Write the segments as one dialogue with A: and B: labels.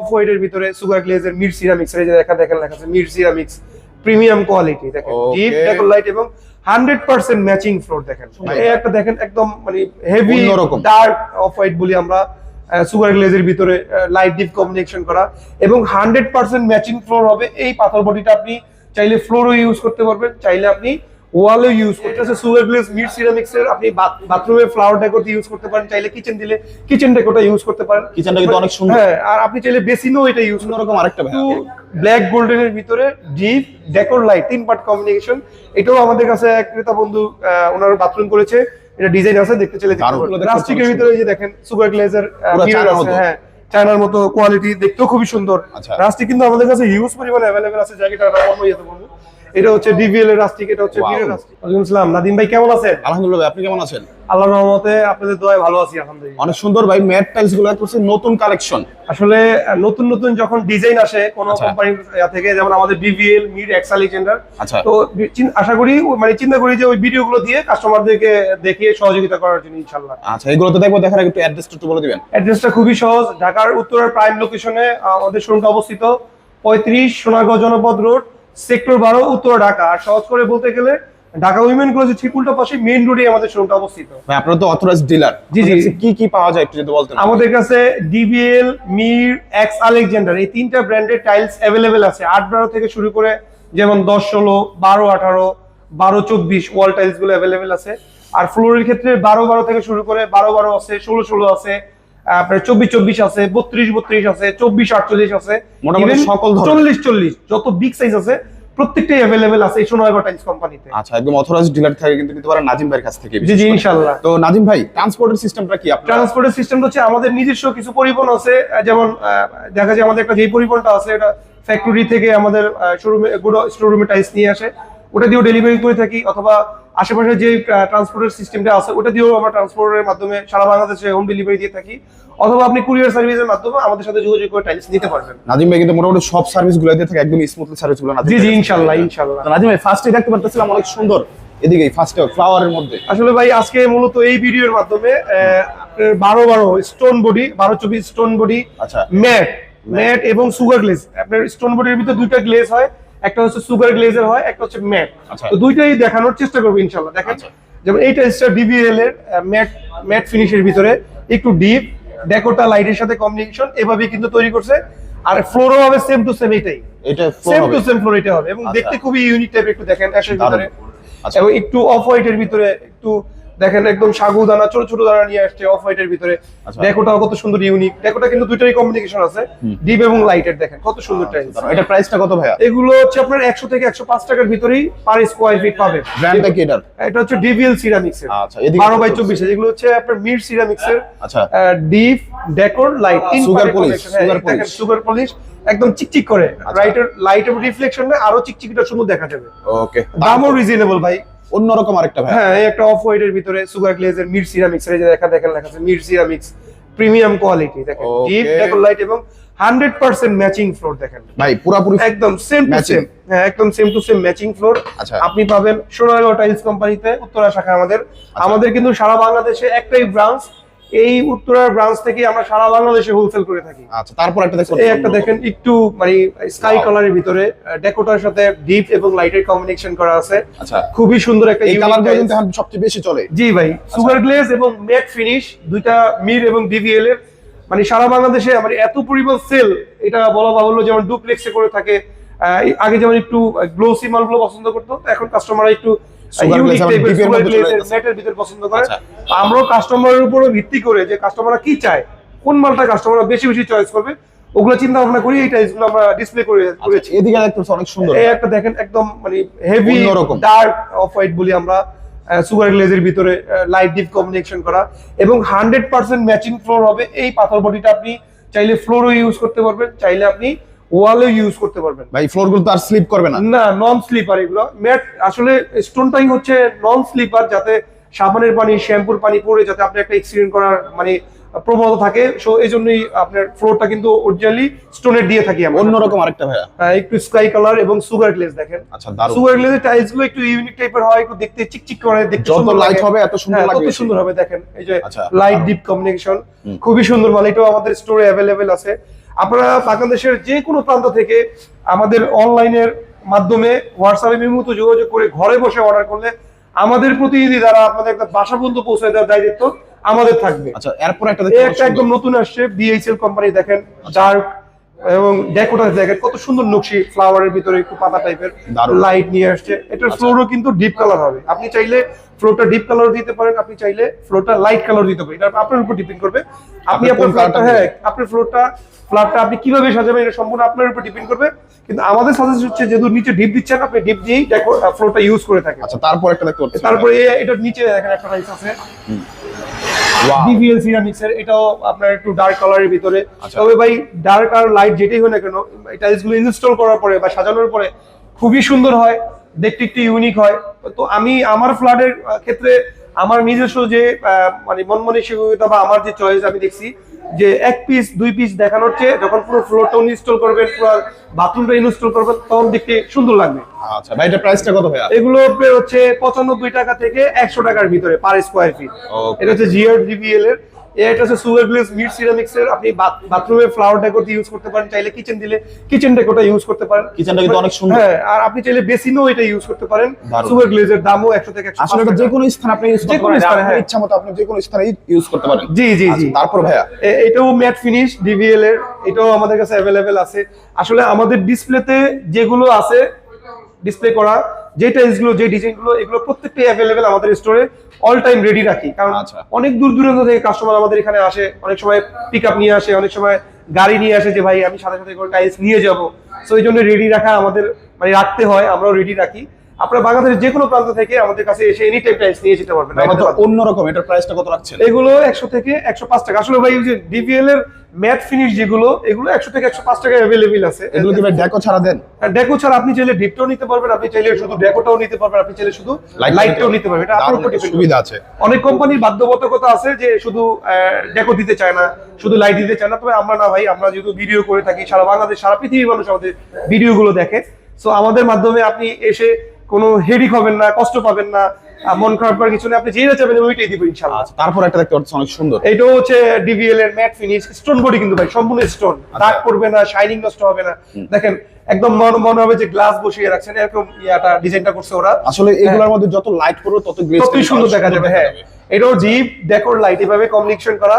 A: হোয়াইটের ভিতরে sugar গ্লেজের mid ceramics এর যে দেখেন লেখা আছে মিড সিরামিক্স প্রিমিয়াম কোয়ালিটি দেখেন ডিপ ডেকোর লাইট এবং 100% ম্যাচিং ফ্লোর দেখেন এই একটা দেখেন একদম মানে হেভি ডার্ক অফ হোয়াইট বলি আমরা সুগার গ্লেজের ভিতরে লাইট ডিপ কম্বিনেশন করা এবং 100% ম্যাচিং ফ্লোর হবে। এই পাথর বডিটা আপনি চাইলে ফ্লোরও ইউজ করতে পারবেন, চাইলে আপনি ওয়ালও ইউজ করতে পারেন। সুগার গ্লেজ মিড সিরামিক্স এর আপনি বাথরুমে ফ্লাওয়ার ডেকোর ইউজ করতে পারেন, চাইলে কিচেন দিলে কিচেন ডেকোরটা ইউজ করতে পারেন।
B: কিচেনটা কিন্তু অনেক সুন্দর।
A: হ্যাঁ, আর আপনি চাইলে বেসিনও এটা ইউজ করতে
B: এরকম আরেকটা ভাই
A: ব্ল্যাক গোল্ডেনের ভিতরে deep decor light 3 part combination. এটাও আমাদের কাছে এক ক্রেতা বন্ধু ওনার বাথরুম করেছে, এটা ডিজাইন আছে, দেখতে চলে প্লাস্টিকের ভিতরে যে দেখেন সুগার গ্লেজের মিরর আছে। হ্যাঁ, চায়নার মতো কোয়ালিটি, দেখতেও খুবই সুন্দর। রাস্টিক কিন্তু আমাদের কাছে হিউজ পরিমাণে अवेलेबल আছে, জায়গাটা অন্য ইয়েতে বলবো। এটা হচ্ছে ডিভিএল এর রাস্টিক, এটা হচ্ছে মিরর রাস্টিক। ওয়ালাইকুম আসসালাম নাদিম ভাই, কেমন আছেন?
B: আলহামদুলিল্লাহ, আপনি কেমন আছেন?
A: আল্লাহর রহমতে আপনাদের দয়ায় ভালো আছি আলহামদুলিল্লাহ।
B: অনেক সুন্দর ভাই, ম্যাট টাইলস গুলো করছে নতুন কালেকশন।
A: আসলে নতুন নতুন যখন ডিজাইন আসে কোন কোম্পানি থেকে, যেমন আমাদের ডিভিএল মিড এক্স আলেকজান্ডার, তো আশা করি মানে চিন্তা করি যে ওই ভিডিওগুলো দিয়ে কাস্টমারদেরকে দেখিয়ে সহযোগিতা করার জন্য ইনশাআল্লাহ।
B: আচ্ছা, এগুলো তো দেখবো, দেখার আগে একটু অ্যাড্রেসটা একটু বলে দিবেন।
A: অ্যাড্রেসটা খুবই সহজ, ঢাকার উত্তরের প্রাইম লোকেশনে আমাদের শোরুমটা অবস্থিত, 35 সোনারগাঁও জনপদ রোড, সেক্টর 12, উত্তর ঢাকা। আর সহজ করে বলতে গেলে ঢাকা উইমেন কলেজের ঠিক উল্টো পাশে মেইন রোডে আমাদের শোরুমটা অবস্থিত।
B: ভাই আপনারা তো অথরাইজড ডিলার,
A: জি জি।
B: কি কি পাওয়া যায় একটু যদি বলতেন।
A: আমাদের কাছে ডিভিএল, মির, এক্স আলেকজান্ডার এই তিনটা ব্র্যান্ডের টাইলস अवेलेबल আছে। 8-12 থেকে শুরু করে যেমন 10-16, 12-18, 12-24 ওয়াল টাইলস গুলো अवेलेबल আছে। আর ফ্লোরের ক্ষেত্রে 12-12 থেকে শুরু করে 12-12 আছে, 16-16 আছে, আপনার 24-24 আছে, 32-32 আছে, 24-48 আছে,
B: মোটামুটি সকল ধরনের
A: 40-40 যত বিগ সাইজ আছে প্রত্যেকটাই अवेलेबल আছে এই সোনারগাঁও টাইলস কোম্পানিতে।
B: আচ্ছা, একদম অথরাইজড ডিলার থেকে কিন্তু নিতে পারেন নাজিম ভাইয়ের কাছ থেকে।
A: জি জি ইনশাআল্লাহ।
B: তো নাজিম ভাই, ট্রান্সপোর্টের সিস্টেমটা কি? আপনার
A: ট্রান্সপোর্টের সিস্টেম হচ্ছে আমাদের নিজস্ব কিছু পরিবহন আছে, যেমন দেখা যায় আমাদের একটা যে পরিবহনটা আছে এটা ফ্যাক্টরি থেকে আমাদের শোরুমে স্টোররুমে টাইলস নিয়ে আসে, ওটা দিয়েও ডেলিভারি করে থাকি, অথবা আশেপাশে যে ট্রান্সপোর্টের সিস্টেমটা আছে ওটা দিয়েও আমরা ট্রান্সপোর্টের মাধ্যমে সারা বাংলাদেশে হোম ডেলিভারি দিয়ে থাকি, অথবা আপনি কুরিয়ার সার্ভিসের মাধ্যমে আমাদের সাথে যোগাযোগ করে টাইলস নিতে পারবেন।
B: নাজিম ভাই কিন্তু মোটামুটি সব সার্ভিসগুলো দিয়ে থাকে, একদম স্মুথলি সার্ভিসগুলো নাজিম।
A: জি জি ইনশাআল্লাহ ইনশাআল্লাহ।
B: নাজিম ভাই, ফার্স্টে দেখতে পারতেছিলাম অনেক সুন্দর, এদিকে ফার্স্টে ফ্লাওয়ারের মধ্যে।
A: আসলে ভাই আজকে মূলত এই ভিডিওর মাধ্যমে 12-12 স্টোন বডি, 12-24 স্টোন বডি,
B: আচ্ছা
A: ম্যাট এবং সুগার গ্লেজ। আপনার স্টোন বডির ভিতরে দুইটা গ্লেজ হয়, একটা হচ্ছে সুগার গ্লেজের হয়, একটা হচ্ছে ম্যাট। তো দুইটাই দেখানোর চেষ্টা করবো ইনশাআল্লাহ। দেখেন যেমন এই টাইলসটা ডিভিএল এর ম্যাট ফিনিশের ভিতরে একটু ডিপ ডেকোরটা লাইটের সাথে কম্বিনেশন এভাবে কিন্তু তৈরি করছে। আর ফ্লোরও হবে সেম টু সেম, এটাই
B: এটা
A: সেম টু সেম ফ্লোর এটা হবে, এবং দেখতে খুবই ইউনিক টাইপ। একটু দেখেন অ্যাশের ভিতরে এবং একটু অফ হোয়াইটের ভিতরে, একটু দেখেন একদম সাগু দানা ছোট ছোট দানা নিয়ে আসছে অফ হোয়াইটের ভিতরে। ডেকোটাও কত সুন্দর ইউনিক, ডেকোটা কিন্তু দুইটারই কম্বিনেশন আছে, ডিপ এবং লাইটের। দেখেন কত সুন্দর টাইলস।
B: এটা প্রাইসটা কত ভাইয়া?
A: এগুলো হচ্ছে আপনার 100 থেকে 105 টাকার ভিতরেই পার স্কয়ার ফিট পাবে।
B: ব্র্যান্ডটা কি এটার?
A: এটা হচ্ছে ডিভিএল সিরামিক্স এর।
B: আচ্ছা, এদিকে
A: 12/24 এগুলো হচ্ছে আপনার মিড সিরামিক্স এর।
B: আচ্ছা,
A: deep decor light,
B: sugar polish,
A: sugar polish একদম চিকচিক করে, লাইটের রিফ্লেকশন না আরো চিকচিকটা সুন্দর দেখা যাবে।
B: ওকে,
A: দামও রিজনেবল ভাই।
B: অন্যরকম আরেকটা ভাই।
A: হ্যাঁ, এই একটা অফ হোয়াইটের ভিতরে সুগার গ্লেজের মিড সিরামিক্স এর, যে দেখেন লেখা আছে মিড সিরামিক্স প্রিমিয়াম কোয়ালিটি। দেখেন ডিপ ডেকোর লাইট এবং 100% ম্যাচিং ফ্লোর। দেখেন
B: ভাই পুরোপুরি
A: একদম সেম টু সেম। হ্যাঁ, একদম same to same matching floor আপনি পাবেন সোনারগাঁও টাইলস কোম্পানিতে, উত্তরা শাখা আমাদের কিন্তু সারা বাংলাদেশে একটাই ব্রাঞ্চ। এই উত্তরার ব্রাঞ্চ থেকে আমরা সারা বাংলাদেশে হোলসেল করে থাকি।
B: আচ্ছা, তারপর
A: একটা দেখেন একটু মানে স্কাই কালারের ভিতরে ডেকোটার সাথে ডিপ এবং লাইটের কম্বিনেশন করা আছে।
B: আচ্ছা,
A: খুবই সুন্দর একটা
B: এই কালারটা কিন্তু এখন সবচেয়ে বেশি চলে।
A: জি ভাই, সুগার গ্লেজ এবং ম্যাট ফিনিশ দুইটা মির এবং ডিভিএল এর মানে সারা বাংলাদেশে আমার এত পরিমাণ সেল, এটা বলা বাহুল্য। যেমন ডুপ্লেক্সে করে থাকে, আগে যেমন একটু গ্লোসি মালগুলো পছন্দ করতো, এখন কাস্টমাররা একটু ম্যাটের ভিতর পছন্দ করে। আমরাও কাস্টমারের উপর ভিত্তি করে যে কাস্টমাররা কি চায়, কোন মালটা কাস্টমাররা বেশি বেশি চয়েস করবে, ওগুলো চিন্তা ভাবনা করি এই টাইলসগুলো আমরা ডিসপ্লে করেছি।
B: এদিকে দেখতেছ অনেক সুন্দর,
A: এই একটা দেখেন একদম মানে হেভি ডার্ক অফ হোয়াইট বলি আমরা, সুগার গ্লেজের ভিতরে লাইট ডিপ কম্বিনেশন করা এবং 100% ম্যাচিং ফ্লোর হবে। এই পাথর বডিটা আপনি চাইলে ফ্লোরও ইউজ করতে পারবেন, চাইলে আপনি ওয়ালও ইউজ করতে পারবেন।
B: ভাই ফ্লোরগুলো তো আর স্লিপ করবে না? না,
A: নন স্লিপার এগুলো ম্যাট। আসলে স্টোনটাই হচ্ছে নন স্লিপার, যাতে সাবানের পানি শ্যাম্পুর পানি পড়ে যাতে আপনি একটা এক্সিডেন্ট করার মানে প্রবণতা থাকে। সো এই জন্যই আপনার ফ্লোরটা কিন্তু অরিজিনালি স্টোনের দিয়ে থাকি আমরা।
B: অন্যরকম আরেকটা ভাইয়া,
A: একটু স্কাই কালার এবং সুগার গ্লেজ। দেখেন
B: আচ্ছা, দারুণ।
A: সুগার গ্লেজের টাইলস গুলো একটু ইউনিক টাইপের হয়, একটু দেখতে চিকচিক করে, দেখতে
B: যত লাইট হবে এত সুন্দর লাগবে,
A: কত সুন্দর হবে। দেখেন এই যে লাইট ডিপ কম্বিনেশন খুবই সুন্দর মাল, এটাও আমাদের স্টোরে अवेलेबल আছে। আপনারা বাংলাদেশের যে কোনো প্রান্ত থেকে আমাদের অনলাইনের মাধ্যমে হোয়াটসঅ্যাপে নিয়মিত যোগাযোগ করে ঘরে বসে অর্ডার করলে আমাদের প্রতিনিধি দ্বারা আপনাদের একটা বাসা পর্যন্ত পৌঁছে দেওয়ার দায়িত্ব আমাদের থাকবে।
B: আচ্ছা, এরপর একটা
A: একটা একদম নতুন আসছে বিএইচএল কোম্পানি, দেখেন ডার্ক এবং ডেকোটা দেখেন কত সুন্দর নকশি, ফ্লাওয়ারের ভিতরে একটু পাতা টাইপের লাইট নিয়ে আসছে। এটার ফ্লোরও কিন্তু ডিপ কালার হবে, আপনি চাইলে ফ্লোরটা ডিপ কালার দিতে পারেন, আপনি চাইলে ফ্লোরটা লাইট কালার দিতে পারেন, এটা আপনার উপর ডিপেন্ড করবে। আপনি আপনার ফ্ল্যাটটা, হ্যাঁ আপনার ফ্ল্যাটটা আপনি কিভাবে সাজাবেন এটা সম্পূর্ণ আপনার উপর ডিপেন্ড করবে। কিন্তু আমাদের সাজেশন হচ্ছে যেহেতু নিচে ডিপ দিচ্ছেন, আপনি ডিপ দিয়েই ফ্লোরটা ইউজ করে থাকেন।
B: আচ্ছা, তারপর একটা দেখতে পাচ্ছি,
A: তারপরে এটার নিচে দেখেন একটা টাইলস আছে ডিভিএল সিরামিক্স এর, এটাও আপনার একটু ডার্ক কালারের ভিতরে। তবে ভাই ডার্ক আর লাইট যেটাই হয় না কেন, টাইলস গুলো ইনস্টল করার পরে বা সাজানোর পরে খুবই সুন্দর হয়, দেখতে একটু ইউনিক হয়। তো আমি আমার ফ্ল্যাটের ক্ষেত্রে আমার নিজস্ব যে মানে মন মানসিকতা বা আমার যে চয়েস আমি দেখছি যে এক পিস দুই পিস দেখানোর চেয়ে যখন পুরো ফ্লোরটা ইনস্টল করবেন, পুরো বাথরুমটা ইনস্টল করবেন, তখন দেখতে সুন্দর লাগবে।
B: আচ্ছা ভাই, এটা প্রাইসটা কত ভাইয়া?
A: এগুলো হচ্ছে 95 টাকা থেকে 100 টাকার ভিতরে পার স্কয়ার ফিট। এটা হচ্ছে জিআর ডিভিএল এর। এটা হচ্ছে সুগার গ্লেজ মিড সিরামিক্স এর। আপনি বাথরুমে ফ্লাওয়ার ডেকোর ইউজ করতে পারেন, চাইলে কিচেন দিলে কিচেন ডেকোরটা ইউজ করতে পারেন।
B: কিচেনটা কিন্তু অনেক সুন্দর।
A: হ্যাঁ, আর আপনি চাইলে বেসিনও এটা ইউজ করতে পারেন। সুগার গ্লেজের দামও 100 থেকে 150
B: আসলে এটা যে কোনো স্থানে আপনি ইউজ করতে পারেন, আপনার ইচ্ছা মতো আপনি যে কোনো স্থানে ইউজ করতে পারেন।
A: জি জি জি।
B: তারপর ভাইয়া
A: এটাও ম্যাট ফিনিশ ডিভিএল এর, এটাও আমাদের কাছে अवेलेबल আছে। আসলে আমাদের ডিসপ্লেতে যেগুলো আছে ডিসপ্লে করা, যে টাইলসগুলো যে ডিজাইনগুলো, এগুলো প্রত্যেকটাই अवेलेबल আমাদের স্টোরে অল টাইম রেডি রাখি। কারণ অনেক দূর দূরান্ত থেকে কাস্টমার আমাদের এখানে আসে, অনেক সময় পিকআপ নিয়ে আসে, অনেক সময় গাড়ি নিয়ে আসে যে ভাই আমি সাথে সাথে করে টাইলস নিয়ে যাব। সো এই জন্য রেডি রাখা আমাদের মানে রাখতে হয়, আমরাও রেডি রাখি। আপনারা বাংলাদেশের যে কোনো প্রান্ত থেকে আমাদের কাছে এসে এনি টাইম টাইলস নিয়ে যেতে পারবেন।
B: এটা তো অন্যরকম, এটার প্রাইসটা কত রাখছেন?
A: এগুলো 100 থেকে 105 টাকা। আসলে ভাই যে ডিভিএল এর ম্যাট ফিনিশ যেগুলো, এগুলো 100 থেকে 105 টাকায় अवेलेबल আছে।
B: এগুলো কি ভাই ডেকো ছাড়া দেন?
A: ডেকো ছাড়া আপনি চাইলে ডিপটাও নিতে পারবেন, আপনি চাইলে শুধু ডেকোটাও নিতে পারবেন, আপনি চাইলে শুধু লাইটটাও নিতে পারবেন। এটা আপনার উপর ডিপেন্ড,
B: সুবিধা আছে।
A: অনেক কোম্পানির বাধ্যবাধকতা আছে যে শুধু ডেকো দিতে চায় না, শুধু লাইট দিতে চায় না। তবে আমরা না ভাই, আমরা যেহেতু ভিডিও করে থাকি, সারা বাংলাদেশ সারা পৃথিবীর মানুষ আমাদের ভিডিওগুলো দেখে। সো আমাদের মাধ্যমে আপনি এসে কোনো হেডেক হবেন না, কষ্ট পাবেন না, মন খারাপ করার কিছু নেই, আপনি যেটা চাইবেন ওইটাই দিব ইনশাআল্লাহ।
B: আচ্ছা, তারপর একটা দেখতে পাচ্ছি অনেক সুন্দর,
A: এটাও হচ্ছে ডিভিএল এর ম্যাট ফিনিশ, স্টোন বডি কিন্তু ভাই সম্পূর্ণ স্টোন, দাগ পড়বে না, শাইনিং নষ্ট হবে না। দেখেন একদম মনে হবে যে গ্লাস বসিয়ে রাখছেন, এরকম ইয়াটা ডিজাইনটা করছে ওরা।
B: আসলে এগুলোর মধ্যে যত লাইট পড়বে তত গ্লেজ
A: ততই সুন্দর দেখা যাবে। হ্যাঁ, এটাও ডিপ ডেকোর লাইট এভাবে কম্বিনেশন করা,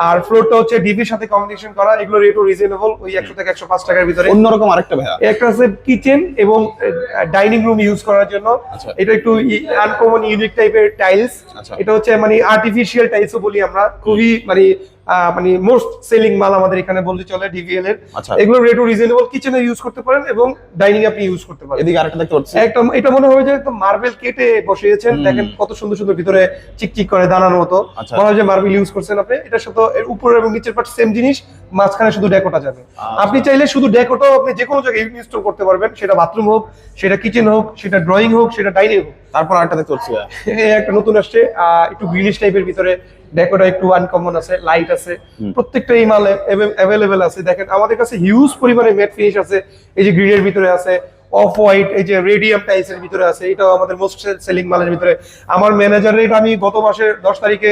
A: আর ফ্লোরটা হচ্ছে ডিপির সাথে কম্বিনেশন করা। এগুলো রেটও রিজনেবল, ওই 100 থেকে 105 টাকার ভিতরে।
B: অন্যরকম আরেকটা ভাইয়া,
A: একটা আছে কিচেন এবং ডাইনিং রুম ইউজ করার জন্য। এটা একটু আনকমন ইউনিক টাইপের টাইলস। এটা হচ্ছে মানে আর্টিফিশিয়াল টাইলসও বলি আমরা, খুবই মানে মোস্ট সেলিং মাল আমাদের এখানে বলতে চলে ডিভিএল এর। এগুলো রেটও রিজনেবল, কিচেনে ইউজ করতে পারেন এবং ডাইনিং আপনি ইউজ করতে পারেন।
B: এদিকে আরেকটা দেখতে পাচ্ছি,
A: একদম এটা মনে হয় যে একদম মার্বেল কেটে বসিয়েছেন, দেখেন কত সুন্দর সুন্দর ভিতরে চিকচিক করে দানার মতো, মনে হয় যে মার্বেল ইউজ করছেন আপনি। এটার সাথে এর উপরে এবং নিচের পার্ট সেম জিনিস, মাঝখানে শুধু ডেকোটা যাবে। আপনি চাইলে শুধু ডেকোটাও আপনি যে কোনো জায়গায় ইনস্টল করতে পারবেন, সেটা বাথরুম হোক, সেটা কিচেন হোক, সেটা ড্রয়িং হোক, সেটা ডাইনিং হোক।
B: তারপর আরেকটা দেখতে পাচ্ছি,
A: একটা নতুন আসছে একটু গ্রিনিশ টাইপের ভিতরে, ডেকোটা একটু আনকমন আছে, লাইট আছে, প্রত্যেকটা এই মাল अवेलेबल আছে। দেখেন আমাদের কাছে হিউজ পরিমাণে ম্যাট ফিনিশ আছে, এই যে গ্রিনের ভিতরে আছে, অফ হোয়াইট, এই যে রেডিয়াম টাইলসের ভিতরে আছে, এটাও আমাদের মোস্ট সেলিং মালের ভিতরে। আমার ম্যানেজারের এটা আমি গত মাসের 10 তারিখে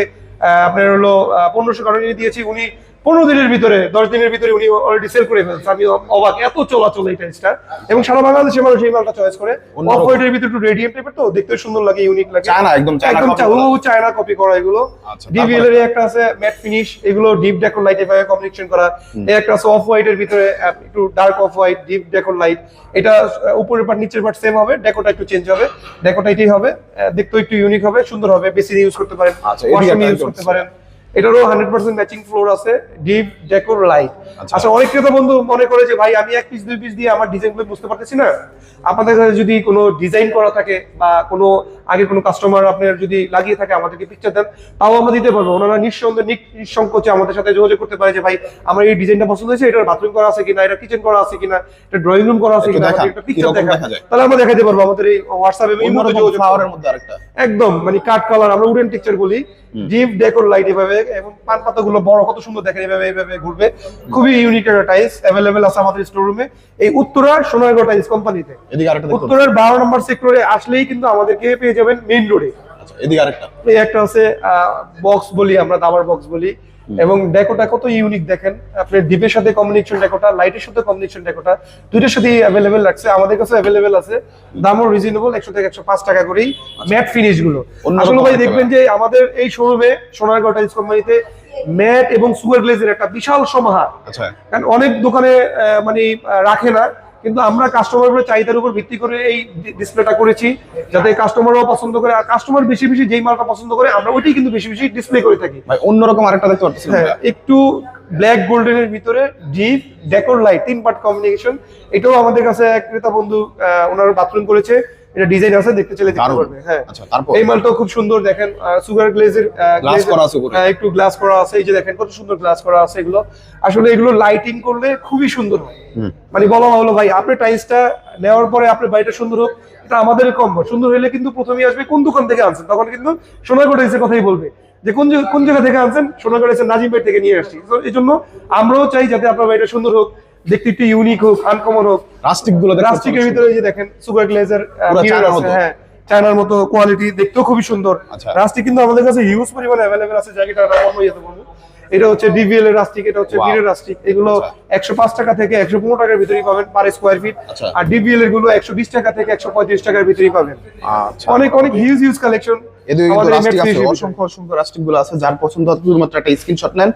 A: আপনার হলো 1500 কারণে দিয়েছি, উনি 15 দিনের ভিতরে 10 দিনের ভিতরে উনি অলরেডি সেল করে ফেলছে। আমি অবাক, এত চলাচল এই টাইলসটা, এবং সারা বাংলাদেশের মানুষ এই মালটা চয়েস করে। অফ হোয়াইটের ভিতরে একটু রেডিয়াম টাইপের, তো দেখতে সুন্দর লাগে, ইউনিক লাগে,
B: চায়না একদম
A: চায়না কপি করা এগুলো। ডিভিএল এর একটা আছে ম্যাট ফিনিশ, এগুলো ডিপ ডেকোর লাইট এভাবে কম্বিনেশন করা। একটা আছে অফ হোয়াইটের ভিতরে একটু dark off white, deep decor light. এটা উপরের পার্ট নিচের পার্ট সেম হবে, ডেকোটা একটু চেঞ্জ হবে, ডেকোটা এটাই হবে, দেখতে একটু ইউনিক হবে, সুন্দর হবে। বেসিন ইউজ করতে পারেন, ওয়াশরুম ইউজ করতে পারেন। এটারও 100% ম্যাচিং ফ্লোর আছে, ডিপ ডেকোর লাইট। আচ্ছা, অনেক ক্রেতা বন্ধু মনে করে যে ভাই আমি এক পিস দুই পিস দিয়ে আমার ডিজাইনগুলো বুঝতে পারতেছি না। আপনাদের কাছে যদি কোনো ডিজাইন করা থাকে বা কোনো আগে কোনো কাস্টমার আপনার যদি লাগিয়ে থাকে, আমাদেরকে পিকচার দেন, তাও আমরা দিতে পারবো। ওনারা নিঃসংকোচে আমাদের সাথে যোগাযোগ করতে পারে যে ভাই আমার এই ডিজাইনটা পছন্দ হয়েছে, এটার বাথরুম করা আছে কিনা, এটা কিচেন করা আছে কিনা, এটা ড্রয়িং রুম করা আছে কিনা, একটা পিকচার দেখা যায়, তাহলে আমরা দেখাতে পারবো। আমাদের এই হোয়াটসঅ্যাপে
B: ফ্লাওয়ারের মধ্যে আরেকটা
A: একদম মানে কাট কালার, আমরা উডেন টেক্সচার বলি, ডিপ ডেকোর লাইট এভাবে, এবং পান পাতাগুলো বড় কত সুন্দর দেখেন, এভাবে ঘুরবে। খুবই ইউনিক একটা টাইলস अवेलेबल আছে আমাদের স্টোররুমে, এই উত্তরা সোনারগাঁও টাইলস কোম্পানিতে। উত্তরার 12 নম্বর সেক্টরে আসলেই কিন্তু আমাদেরকে পেয়ে যাবেন মেইন রোডে।
B: এদিকে আরেকটা,
A: এই একটা আছে বক্স বলি আমরা, দাবার বক্স বলি, এবং ডেকোটা কত ইউনিক দেখেন, আপনার ডিপের সাথে কম্বিনেশন ডেকোটা, লাইটের সাথে কম্বিনেশন ডেকোটা, দুইটার সাথে অ্যাভেলেবেল রাখছে, আমাদের কাছে অ্যাভেলেবেল আছে, দামও রিজনেবল, 100 থেকে 105 টাকা করেই ম্যাট ফিনিশ গুলো। আসলে ভাই দেখবেন যে আমাদের এই শোরুমে সোনারগাঁও টাইলস কোম্পানিতে ম্যাট এবং সুগার গ্লেজের একটা বিশাল সমাহার।
B: আচ্ছা,
A: কারণ অনেক দোকানে মানে রাখে না, কিন্তু আমরা কাস্টমারের চাহিদার উপর ভিত্তি করে এই ডিসপ্লেটা করেছি, যাতে কাস্টমারও পছন্দ করে, আর কাস্টমার বেশি বেশি যেই মালটা পছন্দ করে আমরা ওইটাই কিন্তু বেশি বেশি ডিসপ্লে করে থাকি।
B: ভাই অন্যরকম আরেকটা দেখতে পাচ্ছেন,
A: হ্যাঁ, একটু ব্ল্যাক গোল্ডেনের ভিতরে deep decor light 3 part combination, এটাও আমাদের কাছে এক ক্রেতা বন্ধু ওনার বাথরুম করেছে, এটা ডিজাইন আছে, দেখতে চলে দেখতে পারবে। হ্যাঁ,
B: আচ্ছা, তারপর
A: এই মালটাও খুব সুন্দর দেখেন, সুগার গ্লেজের
B: গ্লাস করা আছে উপরে।
A: একটু গ্লাস করা আছে, এই যে দেখেন কত সুন্দর গ্লাস করা আছে। এগুলো আসলে এগুলো লাইটিং করলে খুবই সুন্দর হয়, মানে বলা হলো ভাই আপনি টাইলসটা নেওয়ার পরে আপনার বাড়িটা সুন্দর হোক, এটা আমাদের কম, সুন্দর হলে কিন্তু প্রথমেই আসবে কোন দোকান থেকে আনছেন, তখন কিন্তু সোনারগাঁও টাইলসের কথাই বলবে যে কোন জায়গা থেকে আনছেন, সোনারগাঁও টাইলসের নাজিম ভাই থেকে নিয়ে আসছি। তো এই জন্য আমরাও চাই যাতে আপনার বাড়িটা সুন্দর হোক, দেখতে একটু ইউনিক হোক, আনকমন হোক।
B: রাস্টিক গুলো
A: রাস্টিকের ভিতরে এই যে দেখেন সুগার গ্লেজের মিরর আছে, হ্যাঁ চায়নার মতো কোয়ালিটি, দেখতেও খুবই সুন্দর। রাস্টিক কিন্তু আমাদের কাছে হিউজ পরিমাণে অ্যাভেলেবেল আছে, জায়গাটা অন্য ইয়েতে বলবো। এটা হচ্ছে ডিভিএল এর রাস্টিক, এটা হচ্ছে মিরর রাস্টিক। এগুলো 105 টাকা থেকে 115 টাকার ভিতরেই পাবেন পার স্কয়ার ফিট, আর ডিভিএল এর গুলো 120 টাকা থেকে 135 টাকার ভিতরেই পাবেন। অনেক অনেক হিউজ কালেকশন
B: আমাদের রাস্টিক আছে, অসংখ্য অসংখ্য রাস্টিক গুলো আছে। যার পছন্দ হয় শুধুমাত্র একটা স্ক্রিনশট নেন,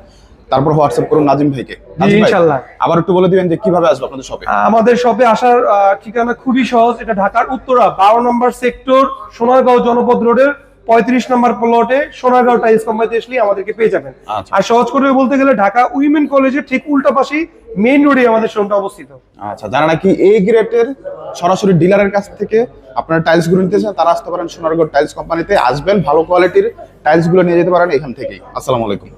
B: তারপর হোয়াটসঅ্যাপ করুন নাজিম ভাইকে।
A: ইনশাআল্লাহ।
B: আবার একটু বলে দিবেন যে কিভাবে আসবে আপনাদের শপে।
A: আমাদের শপে আসার ঠিকানা খুবই সহজ, এটা ঢাকার উত্তরা 12 নম্বর সেক্টর, সোনারগাঁও জনপদ রোডের 35 নম্বর প্লটে সোনারগাঁও টাইলস কোম্পানিতে আসলে আমাদেরকে পেয়ে যাবেন। আর সহজ করে বলতে গেলে ঢাকা উইমেন কলেজের ঠিক উল্টা পাশেই মেইন রোডে আমাদের শোরুমটা অবস্থিত।
B: আচ্ছা, যারা নাকি এ গ্রেডের সরাসরি ডিলারের কাছ থেকে আপনারা টাইলস গুলো নিতে চান, তারা আসতে পারেন সোনারগাঁও টাইলস কোম্পানিতে, আসবেন ভালো কোয়ালিটির টাইলস গুলো নিয়ে যেতে পারেন এখান থেকেই। আসসালামু আলাইকুম।